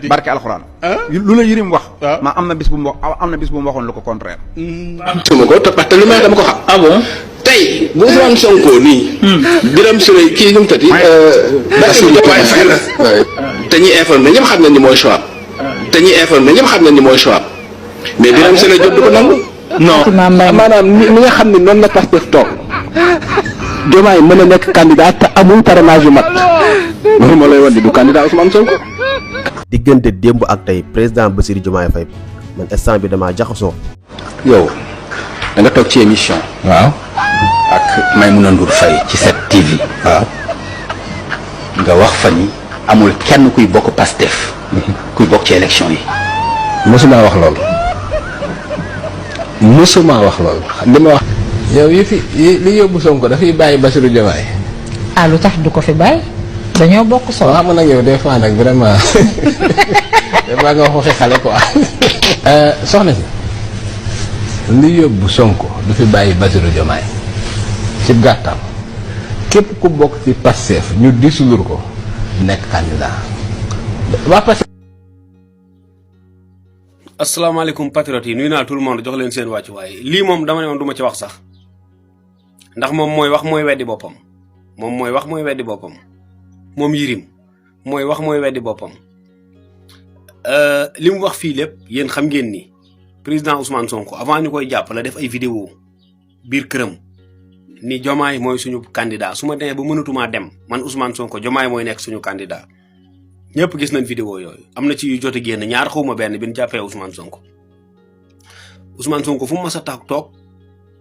barke alxuraan. lu la Yërim wax. ma am na bis bu mu wax am na bis bu mu waxoon lu ko contraire. sama ko parce que li may dama ko xam. ah bon tey bu Ousmane Sonko nii. Birame Souleye kii nu mu tëddi. Bassirou Diomaye Faye la. te ñuy informé ñëpp xam nañ ni mooy choix. mais Birame Souleye Diop du ko nangu. non maanaam ni nga xam ne noonu la Pastef toog. Diomaye mën a nekk candidat te amul parrainage yu mat. loolu moo lay wan du candidat Ousmane Sonko. diggante démb ak tey président Bassirou Diomaye Faye man instant bi damaa jaxasoo. yow da nga toog ci émission. waaw. ak Maïmouna Ndour Faye ci 7TV. waaw. nga wax fa ni amul kenn kuy bokk Pastef. kuy bokk ci élection yi. mosuma wax loolu. li ma wax. yow li yóbbu Sonko dafay bàyyi Bassirou Diomaye. ah lu tax du ko fi bàyyi. dañoo bokk solo. waaw xam nga nag yow des fois nag vraiment des fois nga wax waxi xale quoi. soxna si li yóbbu Sonko du fi bàyyi Bassirou Diomaye ci gàttal képp ku bokk ci Pastef ñu dissoudre ko nekk candidat waa Pastef. asalaamaaleykum patriotes yi nuyu naa tout le monde jox leen seen wàccuwaay lii moom dama ne woon du ma ci wax sax ndax moom mooy wax mooy weddi boppam moom Yërim mooy wax mooy weddi boppam li mu wax fii lépp yéen xam ngeen ni président Ousmane Sonko avant ñu koy jàpp la def ay vidéo biir këram ni Diomaye mooy suñu candidat su ma demee ba mënatumaa dem man Ousmane Sonko Diomaye mooy nekk suñu candidat ñëpp gis nañ vidéo yooyu am na ci yu jot a génn ñaar xawma benn bi ñu jàppee Ousmane Sonko fu mu mas a toog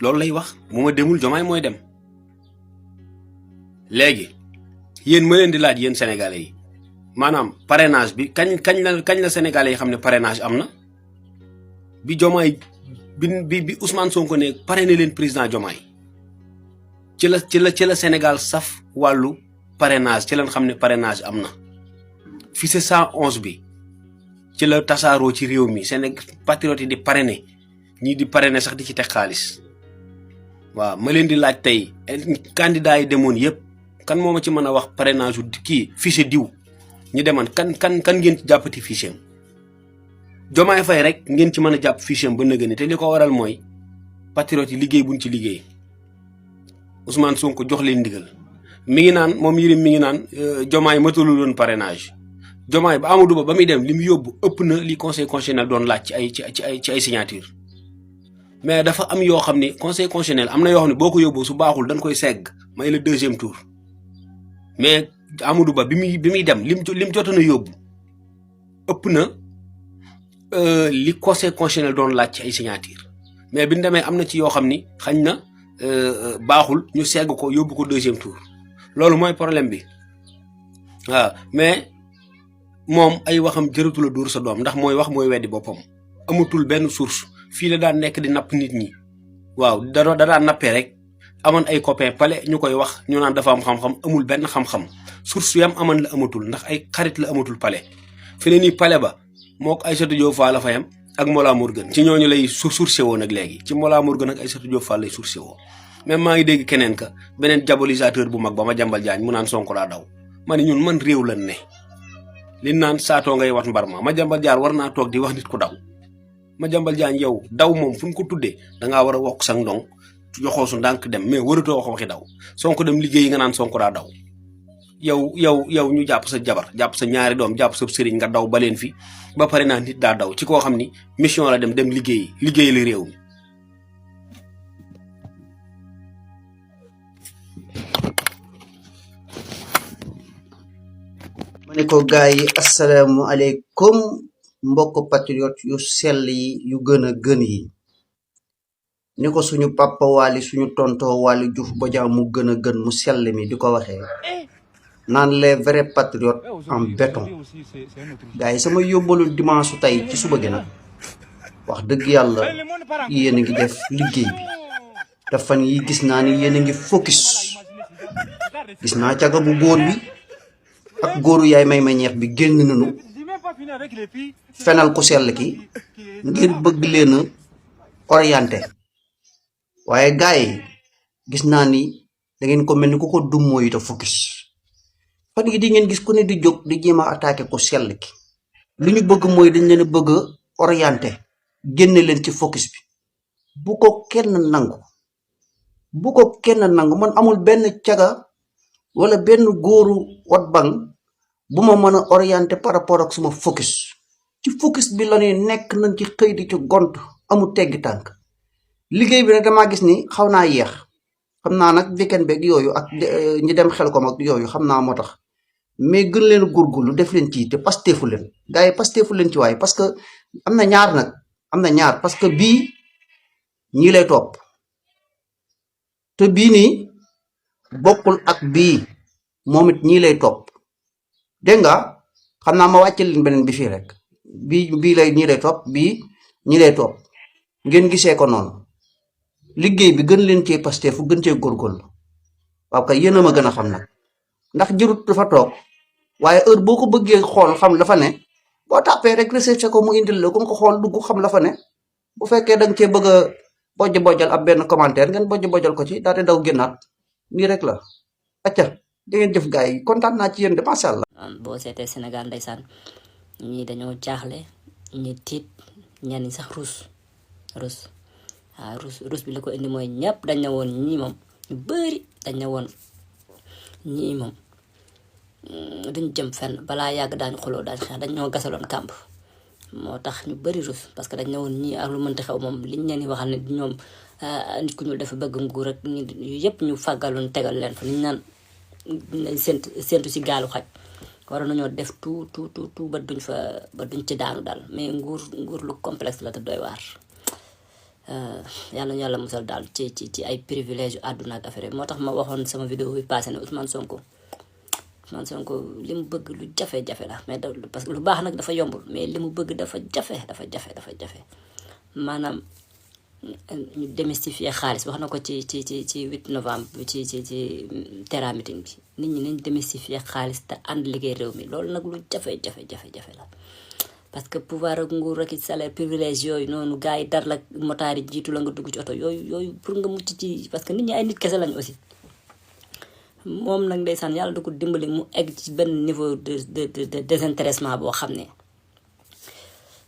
loolu lay wax bu ma demul Diomaye mooy dem léegi yéen ma leen di laaj yéen sénégalais yi maanaam parrainage bi kañ la sénégalais yi xam ne parrainage am na bi Diomaye bi Ousmane Sonko ne parrainé leen président Diomaye ci la Sénégal saf wàllu parrainage ci lañ xam ne parrainage am na fichier 111 bi ci la tasaaroo ci réew mi patriotes yi di parrainé ñii di parrainé sax di ci teg xaalis waaw ma leen di laaj tey candidat yi demoon yëpp kan moo ma ci mën a wax parrainage kii fichier diw ñu demoon kan ngeen ci jàppati fichier am Diomaye Faye rek ngeen ci mën a jàpp fichier am ba nëgëni te li ko waral mooy patriotes yi liggéey buñ ci liggéey Ousmane Sonko jox leen ndigal mi ngi naan moom Yërim mi ngi naan Diomaye matalul woon parrainage Diomaye ba Amadou Ba muy dem li mu yóbbu ëpp na li conseil constitutionnel doon laaj ci ay signature mais dafa am yoo xam ne conseil constitutionnel am na yoo xam ne boo ko yóbboo su baaxul dañ koy segg may le deuxième tour mais Amadou Ba bi muy dem lim jotoon a yóbbu ëpp na li conseil constitutionnel doon laaj ci ay signature mais bi ñu demee am na ci yoo xam ni xañ na baaxul ñu segg ko yóbbu ko deuxième tour loolu mooy problème bi waaw mais moom ay waxam jëratul a dóor sa doom ndax mooy wax mooy weddi boppam amatul benn source fii la daan nekk di napp nit ñi waaw da daan nappee rek amoon ay copain pale ñu koy wax ñu naan dafa am xam-xam amul benn xam-xam source yam aman la amatul ndax ay xarit la amatul pale fi ne nii pale ba moo ko Aïssatou Diop Fall la fayam ak Mollah Morgun ci ñooñu lay sourcé woo nag léegi ci Mollah Morgun ak Aïssatou Diop Fall lay sourcé woo même maa ngi dégg keneen ka beneen diabolisateur bu mag ba Madiambal Diagne mu naan Sonko daa daw ma ne ñun man réew lan ne li naan saatoo ngay wat mbar ma Madiambal Diagne war naa toog di wax nit ku daw Madiambal Diagne yow daw moom fu ñu ko tuddee dangaa war a wokk sa ndong joxoo su ndànk dem mais waratoo wax waxi daw Sonko dem liggéeyi nga naan Sonko daa daw yow ñu jàpp sa jabar jàpp sa ñaari doom jàpp sa sëriñ nga daw ba leen fi ba pare naa nit daa daw ci koo xam ni mission la dem liggéeyi li réew mi. ma ne ko gars yi asalaamaaleykum mbokk patriote yu sell yi yu gën a gën yi ni ko suñu papa Waly suñu tonto Waly Diouf Bodiang mu gën a gën mu sell mi di ko waxee naan les vrais patriotes en béton gars yi sama yóbbalu dimanche tey ci suba gi nag wax dëgg yàlla yéen a ngi def liggéey bi te fan yi gis naa ni yéen a ngi focus gis naa caga bu góor bi ak góoru yaay may ma ñeex bi génn nañu fenal ku sell ki ngir bëgg leen a orienté waaye gars yi gis naa ni da ngeen ko mel ni ku ko dummoo yi te focus fan yi di ngeen gis ku ne di jóg di jéem a attaqué ku sell ki lu ñu bëgg mooy dañ leen a bëgg a orienté génne leen ci focus bi bu ko kenn nangu man amul benn caga wala benn góoru wat bang bu ma mën a orienté par rapport ak suma focus ci focus bi la ñuy nekk nañ ci xëy di ci gont amul teggi tànk liggéey bi nag damaa gis ni xaw naa yeex xam naa nag weekend beeg yooyu ak ñi dem xel ko mag yooyu xam naa moo tax mais gën leen góorgóorlu def leen ci te pasteefu leen gars yi pasteefu leen ci waaye parce que am na ñaar parce que bii ñii lay topp te bii nii bokkul ak bii moom it ñii lay topp dégg nga xam naa ma wàcce leen beneen bi fii rek bii lay ñii lay topp bii ñii lay topp ngeen gisee ko noonu liggéey bi gën leen cee pasteefu gën cee góorgóorlu waaw kay yéen a ma gën a xam nag ndax jërut dafa toog waaye heure boo ko bëggee xool xam la fa ne boo tàppee rek recherche ko mu indil la ko nga ko xool dugg xam la fa ne bu fekkee da nga cee bëgg a bojj-bojjal ab benn commentaire ngeen bojj-bojjal ko ci daal di daw génnaat nii rek la acca da ngeen jëf gars yi kontaan naa ci yéen de macha allah. boo seetee Sénégal ndeysaan ñii dañoo jaaxle ñi tiit ñenn ñi sax rus waaw rus bi la ko indi mooy ñëpp dañ ne woon ñii moom ñu bëri dañ ne woon ñii moom duñ jëm fenn balaa yàgg daañu xuloo daañu xeex dañ ñoo gasaloon kàmb moo tax ñu bëri rus parce que dañ ne woon ñii ak lu mënti xew moom liñ leen di waxal ne ñoom nit ku ñuul dafa bëgg nguur ak ñu yëpp ñu fàggaloon tegal leen fa liñ naan séntu si gaalu xaj waroon nañoo def tout ba duñ ci daanu daal mais nguur lu complexe la te doy waar yàlla ñu yàlla musal daal ci ay privilège yu àdduna ak affaire moo tax ma waxoon sama vidéo bi passé ne Ousmane Sonko li mu bëgg lu jafe-jafe la mais parce que lu baax nag dafa yombul mais li mu bëgg dafa jafe maanaam ñu démystifier xaalis wax na ko ci 8 novembre ci Terra Meeting bi nit ñi nañ démystifier xaalis te ànd liggéey réew mi loolu nag lu jafe-jafe la parce que pouvoir ak nguur ak salaire privilège yooyu noonu gars yi dar la motaar yi jiitu la nga dugg ci oto yooyu pour nga mucc ci parce que nit ñi ay nit kese lañu aussi moom nag ndeysaan yàlla da ko dimbali mu egg ci benn niveau de désintéressement boo xam ne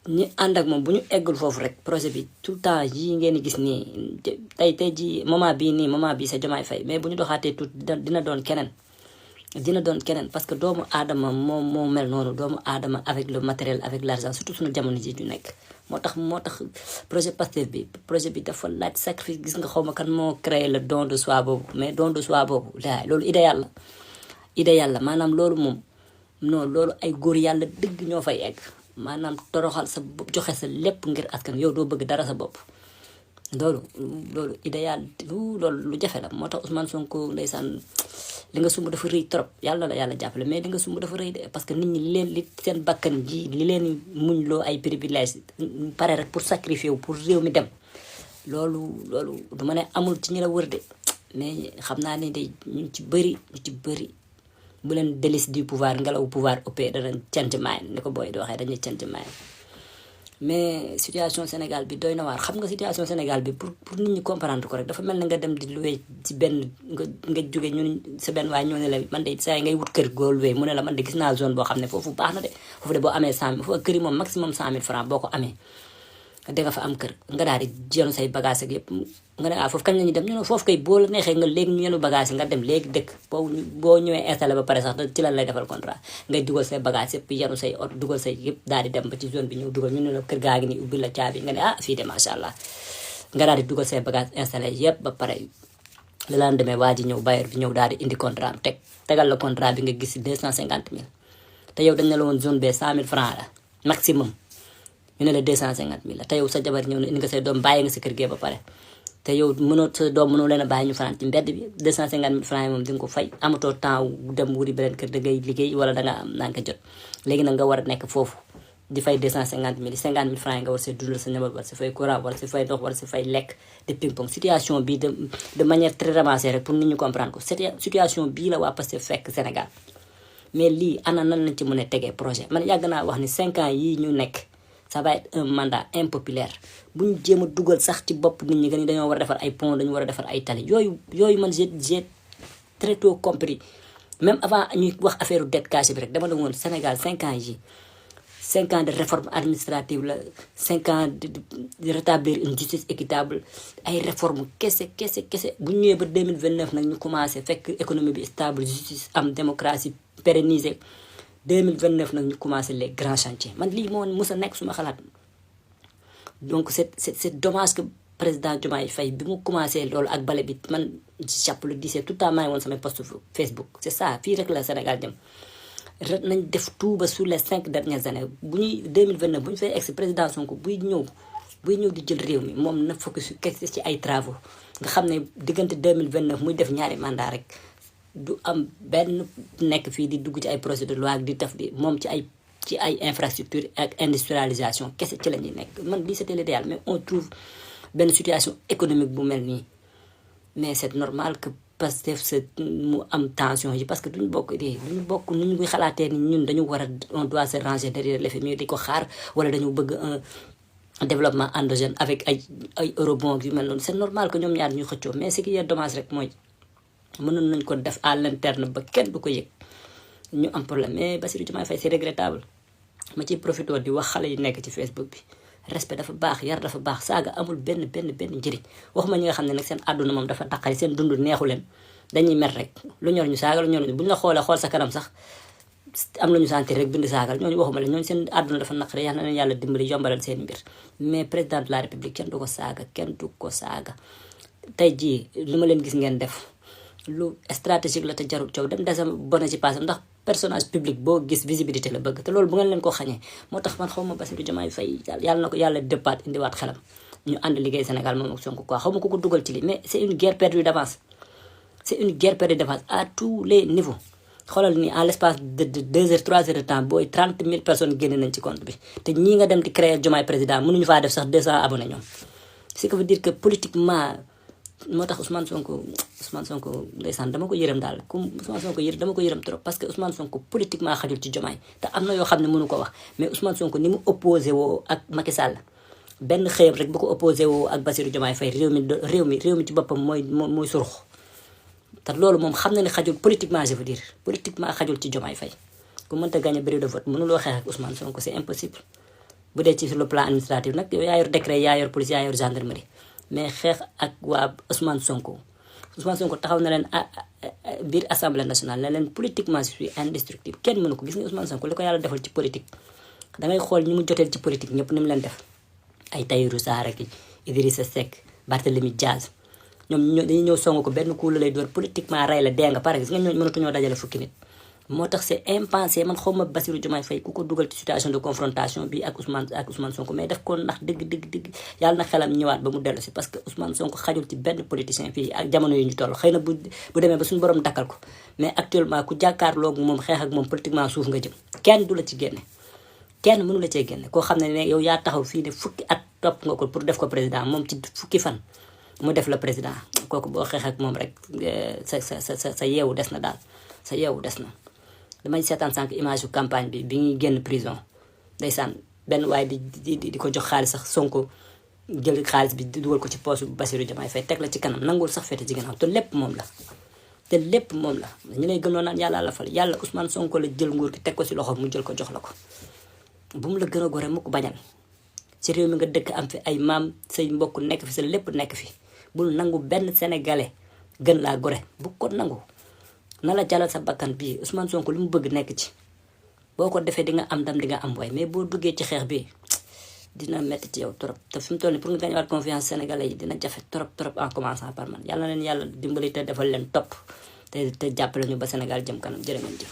ñi ànd ak moom bu ñu eggul foofu rek projet bi tout le temps yii ngeen di gis nii tey ji moment bii c'est Diomaye Faye mais bu ñu doxaatee tout dina doon keneen parce que doomu aadama moo mel noonu doomu aadama avec le matériel avec l'argent surtout suñu jamono ji ñu nekk moo tax projet Pastef bi dafa laaj sacrifice gis nga xaw ma kan moo créé le don de soi boobu mais don de soi boobu loolu idéal la maanaam loolu moom non loolu ay góor yàlla dëgg ñoo fay egg maanaam toroxal sa bopp joxe sa lépp ngir askan yow doo bëgg dara sa bopp loolu idéal loolu lu jafe la moo tax Ousmane Sonko ndeysaan li nga sumb dafa rëy trop yàlla la yàlla jàppale mais li nga sumb dafa rëy de parce que nit ñi li seen bakkan ji li leen muñ loo ay privilège pare rek pour sacrifier wu pour réew mi dem loolu du ma ne amul ci ñi la wër de mais xam naa ne day ñu ci bëri bu leen délice du pouvoir ngelaw pouvoir ëppee danañ change mind ni ko booy di waxee dañuy change mind mais situation Sénégal bi doy na waar xam nga situation Sénégal bi pour nit ñi comprendre ko rek dafa mel ni nga dem di loué ci benn nga jóge ñun sa benn waaye ñoo ne la man de saa ngay wut kër goo loué mu ne la man de gis naa zone boo xam ne foofu baax na de foofu de boo amee 100 000 foofu kër yi moom maximum 100 000 francs boo ko amee da nga fa am kër nga daal di jënu say bagage ak yëpp nga ne foofu kañ la ñuy dem ñu ne foofu kay boo la neexee nga léegi ñu yenu bagage yi nga dem léegi dëkk boo ñëwee installé ba pare sax ci lan lay defal contrat ngay dugal say bagage yëpp yenu say oto dugal say yëpp daal di dem ba ci zone bi ñëw dugal ñu ne la kër gaa ngi nii ubbi la caabi nga ne fii de macha allah nga daal di dugal say bagage installé yëpp ba pare li laan demee waa ji ñëw bailleur bi ñëw daal di indi contrat tegal la contrat bi nga gis 250 000 te yow dañ ne la woon zone B 100 000 francs la maximum ñu ne la 250 000 la te yow sa jabar ñëw na indi nga say doom bàyyi nga sa kër gee ba pare te yow sa doom mënoo leen a bàyyi ñu fanaan ci mbedd bi 250 000 francs yi moom di nga ko fay amatoo temps dem wuri beneen kër da ngay liggéey wala da nga am naa nga jot léegi nag nga war a nekk foofu di fay 250 000 50 000 francs yi nga war see dundal sa njaboot war si fay courant war si fay ndox war si fay lekk de ping pong situation bii de manière très ramassée rek pour nit ñu comprendre ko situation bii la waa Pastef fekk Sénégal mais lii ana nan lañ ci mën a tegee projet man yàgg naa wax ni 5 ans yii ñu nekk ça va être un mandat impopulaire bu ñu jéem a dugal sax ci bopp nit ñi que ni dañoo war a defar ay pont dañu war a defar ay tali yooyu man j'ai très tôt compris même avant ñuy wax affaire dette cachée bi rek dama ne woon Sénégal 5 ans yi 5 ans de réforme administrative la 5 ans de rétablir une justice équitable ay réforme kese bu ñëwee ba 2029 nag ñu commencé fekk économie bi stable justice am démocratie pérennisée 2029 nag ñu commencé les grands chantiers man lii moo mës a nekk suma xalaat. Donc c'est dommage que président Diomaye Faye bi mu commencé loolu ak bale bi man jàpp le 17 tout le temps maa ngi woon samay post Facebook c'est ça fii rek la Sénégal jëm ret nañ def tout ba sur les 5 dernières années bu ñuy 2029 bu ñu fay ex président Sonko buy ñëw di jël réew mi moom na focus ci ay travaux nga xam ne diggante 2029 muy def ñaari mandat rek du am benn nekk fii di dugg ci ay projet de loi ak di def di moom ci ay infrastructure ak industrialisation kese ci la ñuy nekk man lii c'était l'idéal mais on trouve benn situation économique bu mel nii mais c'est normal que Pastef mu am tension yi parce que duñu bokk nu ñu xalaatee ni ñun dañu war a on doit se ranger derrière l'FMI di ko xaar wala dañu bëgg un développement endogène avec ay eurobonds yu mel noonu c'est normal que ñoom ñaar ñu xëccoo mais ce qui est dommage rek mooy mënoon nañ ko def à l'interne ba kenn du ko yëg ñu am problème mais Bassirou Diomaye Faye c'est regrettable ma ciy profité di wax xale yi nekk ci Facebook bi respect dafa baax yar dafa baax saaga amul benn njëriñ waxuma ñi nga xam ne nag seen àdduna moom dafa taqari seen dund neexu leen dañuy mer rek lu ñor ñu saaga lu ñor ñu bu ñu la xoolee xool sa kanam sax am lañu sentir rek bind saagal ñooñu waxuma la ñooñu seen àdduna dafa naqari yal na leen yàlla dimbali yombalal seen mbir mais président de la république kenn du ko saaga tey jii li ma leen gis ngeen def lu stratégique la te jarul coow dem desa bona ci passé ndax personnage public boo gis visibilité la bëgg te loolu bu ngeen leen ko xañee moo tax man xaw ma Bassirou Diomaye Faye yàlla na ko yàlla départ indiwaat xelam ñu ànd liggéey Sénégal moom ak Sonko quoi xaw ma ko dugal ci lii mais c'est une guerre perdue d'avance à tous les niveaux xoolal ni en l'espace de 2 heures 3 heures de temps booy 30 000 personnes génne nañ ci compte bi te ñii nga dem di créer Diomaye président mënuñu faa def sax 200 abonnés ñoom ce qui veut dire que politiquement moo tax Ousmane Sonko ndeysaan dama ko yërëm daal comme Ousmane Sonko dama ko yërëm trop parce que Ousmane Sonko politiquement xajul ci Diomaye te am na yoo xam ne mënu ko wax mais Ousmane Sonko ni mu opposé woo ak Macky Sall benn xëyam rek bu ko opposé woo ak Bassirou Diomaye Faye réew mi ci boppam mooy surux te loolu moom xam na ne xajul politiquement je veux dire politiquement xajul ci Diomaye Faye ku mënta gagner bureau de vote mënuloo xeex ak Ousmane Sonko c'est impossible bu dee ci sur le plan administratif nag yow yaa yor décret yaa yor police yaa yor gendarmerie mais xeex ak waa Ousmane Sonko taxaw na leen biir assemblée nationale ne leen politiquement je suis indestructible kenn mënu ko gis nga Ousmane Sonko li ko yàlla defal ci politique da ngay xool ñi mu joteel ci politique ñëpp ni mu leen def ay Tahirou Sarr ak Idrissa Seck Barthélémy Diaz ñoom dañuy ñëw song ko benn coup la lay door politiquement rey la dee nga pare gis nga ñooñu mënatuñoo dajale fukki nit moo tax c'est impensé man xaw ma Bassirou Diomaye Faye ku ko dugal ci situation de confrontation bi ak Ousmane Sonko mais def ko ndax dëgg yàlla na xelam ñëwaat ba mu dellu si parce que Ousmane Sonko xajul ci benn politicien fii ak jamono yi ñu toll xëy na bu demee ba suñu borom dakkal ko mais actuellement ku jàkkaarloog moom xeex ak moom politiquement suuf nga jëm kenn du la ci génne kenn mënu la cee génne koo xam ne yow yaa taxaw fii ne fukki at topp nga ko pour def ko président moom ci fukki fan mu def la président kooku boo xeex ak moom rek sa yeewu des na daal sa yeewu des na damay seetaan sànq image yu campagne bi ñuy génn prison ndeysaan benn waaye di ko jox xaalis sax Sonko jël xaalis bi dugal ko ci poche bu Bassirou Diomaye Faye teg la ci kanam nangul sax fete ci gannaaw te lépp moom la ñu lay gëmloo naan yàlla la fal yàlla Ousmane Sonko la jël nguur gi teg ko ci loxo mu jël ko jox la ko bu mu la gën a gore mu ko bañal ci réew mi nga dëkk am fi ay maam say mbokk nekk fi sa lépp nekk fi bul nangu benn sénégalais gën laa gore bu ko nangu na la jalal sa bakkan bii Ousmane Sonko li mu bëgg nekk ci boo ko defee di nga am ndam di nga am way mais boo duggee ci xeex bi dina metti ci yow trop te fi mu toll nii pour nga gagner confiance sénégalais yi dina jafe trop en commençant par man yàlla na leen yàlla dimbali te defal leen topp te jàppale ñu ba Sénégal jëm kanam jërë ngeen jëf